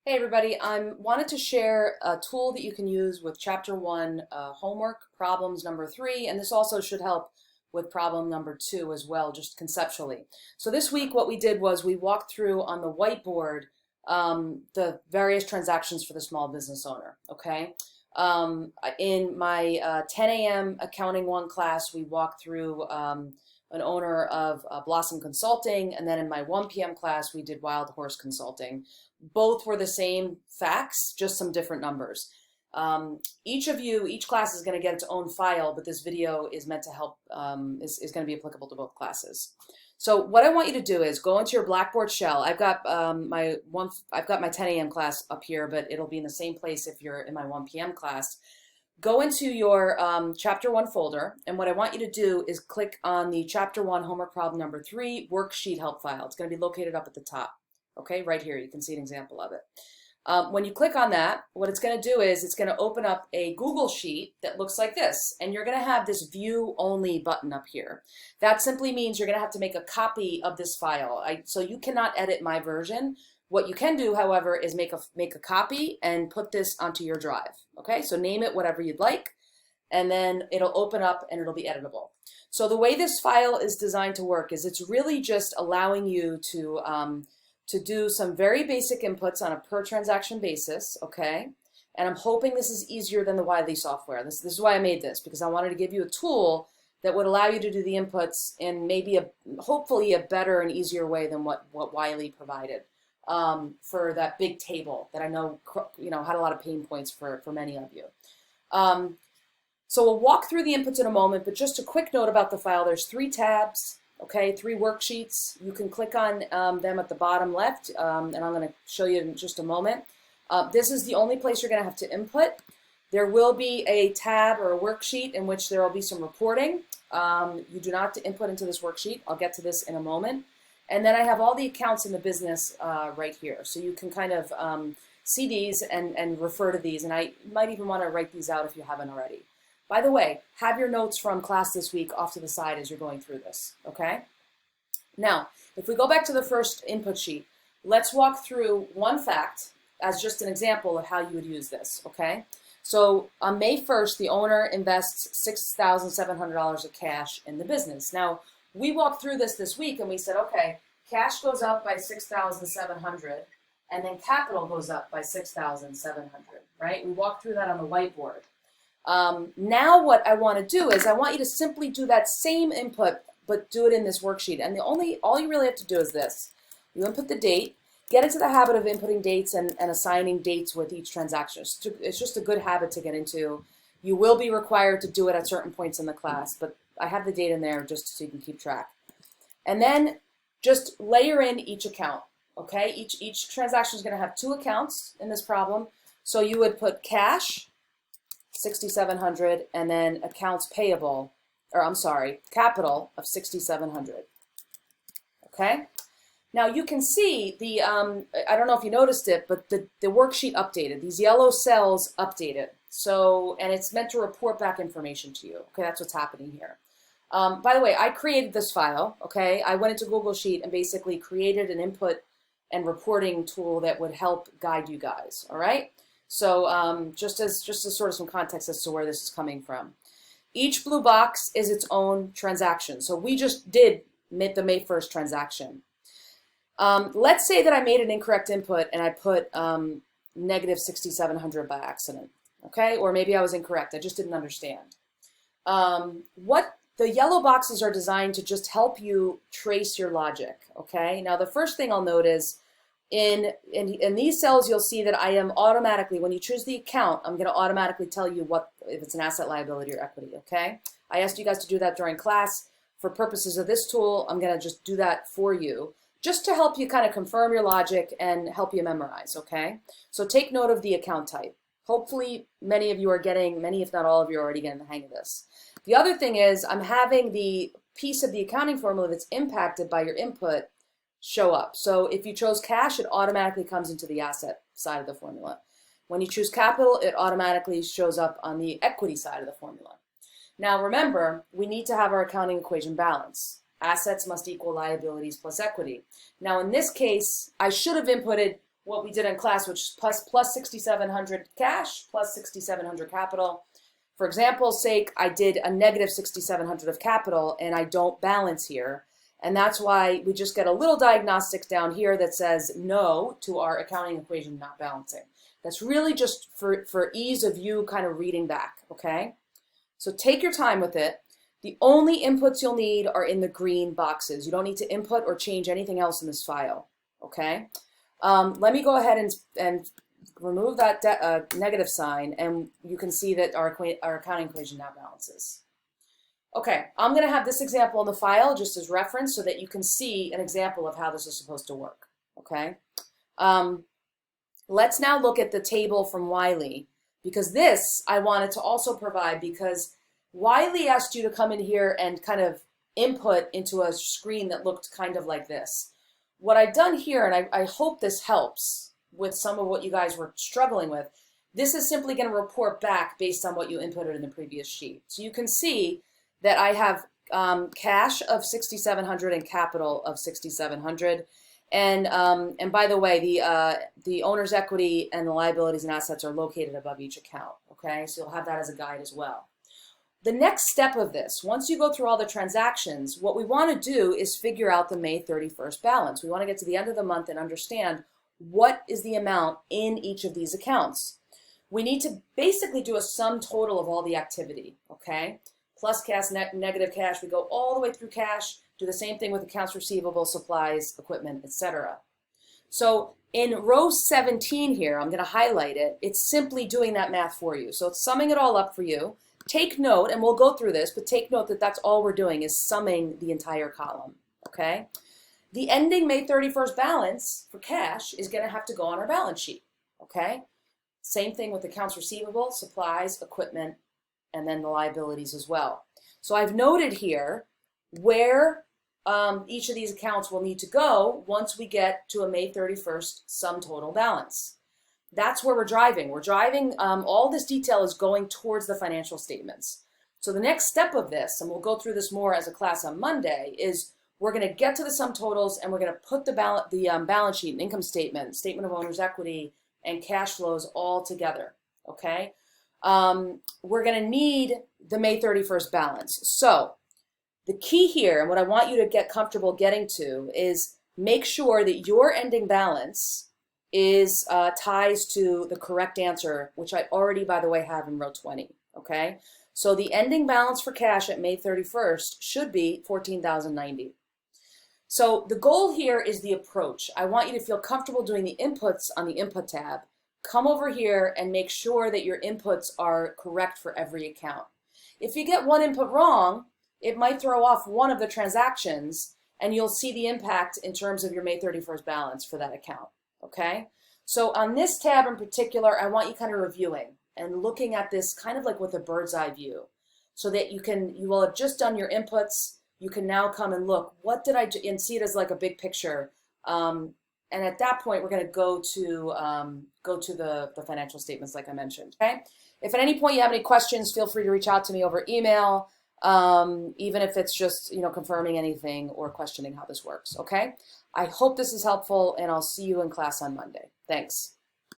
Hey everybody, I wanted to share a tool that you can use with Chapter 1 homework, problems number 3, and this also should help with problem number 2 as well, just conceptually. So this week what we did was we walked through on the whiteboard the various transactions for the small business owner, okay? In my 10 a.m. Accounting 1 class, we walked through an owner of Blossom Consulting, and then in my 1 p.m. class, we did Wild Horse Consulting. Both were the same facts, just some different numbers. Each class is going to get its own file, but this video is meant to help, is going to be applicable to both classes. So what I want you to do is go into your Blackboard shell. I've got my 10 a.m. class up here, but it'll be in the same place if you're in my 1 p.m. class. Go into your Chapter 1 folder, and what I want you to do is click on the Chapter 1 homework problem number 3 worksheet help file. It's going to be located up at the top. Okay, right here, you can see an example of it. When you click on that, what it's going to do is it's going to open up a Google Sheet that looks like this, and you're going to have this View Only button up here. That simply means you're going to have to make a copy of this file. So you cannot edit my version. What you can do, however, is make a copy and put this onto your drive. Okay, so name it whatever you'd like, and then it'll open up and it'll be editable. So the way this file is designed to work is it's really just allowing you to do some very basic inputs on a per transaction basis, okay? And I'm hoping this is easier than the Wiley software. This is why I made this, because I wanted to give you a tool that would allow you to do the inputs in maybe hopefully a better and easier way than what Wiley provided for that big table that I know had a lot of pain points for many of you. So we'll walk through the inputs in a moment, but just a quick note about the file. There's 3 tabs. Okay, 3 worksheets. You can click on them at the bottom left, and I'm going to show you in just a moment. This is the only place you're going to have to input. There will be a tab or a worksheet in which there will be some reporting. You do not have to input into this worksheet. I'll get to this in a moment. And then I have all the accounts in the business right here. So you can kind of see these and refer to these. And I might even want to write these out if you haven't already. By the way, have your notes from class this week off to the side as you're going through this, okay? Now, if we go back to the first input sheet, let's walk through one fact as just an example of how you would use this, okay? So on May 1st, the owner invests $6,700 of cash in the business. Now, we walked through this week and we said, okay, cash goes up by $6,700 and then capital goes up by $6,700, right? We walked through that on the whiteboard. Now what I want to do is I want you to simply do that same input, but do it in this worksheet. And all you really have to do is this. You input the date, get into the habit of inputting dates and assigning dates with each transaction. It's just a good habit to get into. You will be required to do it at certain points in the class, but I have the date in there just so you can keep track. And then just layer in each account, okay? Each transaction is going to have 2 accounts in this problem. So you would put cash, 6,700, and then accounts payable, or I'm sorry, capital of 6,700. Okay? Now you can see the, I don't know if you noticed it, but the worksheet updated. These yellow cells updated. So, and it's meant to report back information to you. Okay, that's what's happening here. By the way, I created this file, okay? I went into Google Sheet and basically created an input and reporting tool that would help guide you guys, all right? So just as sort of some context as to where this is coming from. Each blue box is its own transaction. So we just did the May 1st transaction. Let's say that I made an incorrect input and I put negative 6,700 by accident, okay? Or maybe I was incorrect. I just didn't understand. What the yellow boxes are designed to just help you trace your logic, okay? Now the first thing I'll note is in these cells, you'll see that I am automatically, when you choose the account, I'm going to automatically tell you if it's an asset, liability, or equity, okay? I asked you guys to do that during class. For purposes of this tool, I'm going to just do that for you, just to help you kind of confirm your logic and help you memorize, okay? So take note of the account type. Hopefully, many of you are getting, if not all of you are already getting the hang of this. The other thing is I'm having the piece of the accounting formula that's impacted by your input show up. So if you chose cash, it automatically comes into the asset side of the formula. When you choose capital, it automatically shows up on the equity side of the formula. Now remember, we need to have our accounting equation balance. Assets must equal liabilities plus equity. Now in this case, I should have inputted what we did in class, which is plus 6,700 cash, plus 6,700 capital. For example's sake, I did a negative 6,700 of capital and I don't balance here. And that's why we just get a little diagnostic down here that says no to our accounting equation not balancing. That's really just for ease of you kind of reading back, okay? So take your time with it. The only inputs you'll need are in the green boxes. You don't need to input or change anything else in this file, okay? Let me go ahead and remove that negative sign, and you can see that our accounting equation now balances. Okay, I'm going to have this example in the file just as reference so that you can see an example of how this is supposed to work, okay? Let's now look at the table from Wiley, because this I wanted to also provide because Wiley asked you to come in here and kind of input into a screen that looked kind of like this. What I've done here, and I hope this helps with some of what you guys were struggling with, this is simply going to report back based on what you inputted in the previous sheet. So you can see that I have cash of 6,700 and capital of 6,700. And by the way, the owner's equity and the liabilities and assets are located above each account, okay? So you'll have that as a guide as well. The next step of this, once you go through all the transactions, what we want to do is figure out the May 31st balance. We want to get to the end of the month and understand what is the amount in each of these accounts. We need to basically do a sum total of all the activity, okay? Plus cash, negative cash, we go all the way through cash, do the same thing with accounts receivable, supplies, equipment, etc. So in row 17 here, I'm going to highlight it. It's simply doing that math for you. So it's summing it all up for you. Take note, and we'll go through this, but take note that that's all we're doing is summing the entire column, okay? The ending May 31st balance for cash is going to have to go on our balance sheet, okay? Same thing with accounts receivable, supplies, equipment, and then the liabilities as well. So I've noted here where each of these accounts will need to go once we get to a May 31st sum total balance. That's where we're driving. We're driving, all this detail is going towards the financial statements. So the next step of this, and we'll go through this more as a class on Monday, is we're going to get to the sum totals and we're going to put the balance sheet and income statement, statement of owner's equity, and cash flows all together, okay? We're going to need the May 31st balance. So the key here, and what I want you to get comfortable getting to, is make sure that your ending balance is ties to the correct answer, which I already, by the way, have in row 20, okay? So the ending balance for cash at May 31st should be $14,090. So the goal here is the approach. I want you to feel comfortable doing the inputs on the input tab. Come over here and make sure that your inputs are correct for every account. If you get one input wrong, it might throw off one of the transactions and you'll see the impact in terms of your May 31st balance for that account. Okay, so on this tab in particular, I want you kind of reviewing and looking at this kind of like with a bird's eye view so that you will have just done your inputs. You can now come and look, what did I do, and see it as like a big picture. And at that point, we're going to go to the financial statements like I mentioned. Okay, if at any point you have any questions, feel free to reach out to me over email, even if it's just, confirming anything or questioning how this works. Okay. I hope this is helpful, and I'll see you in class on Monday. Thanks.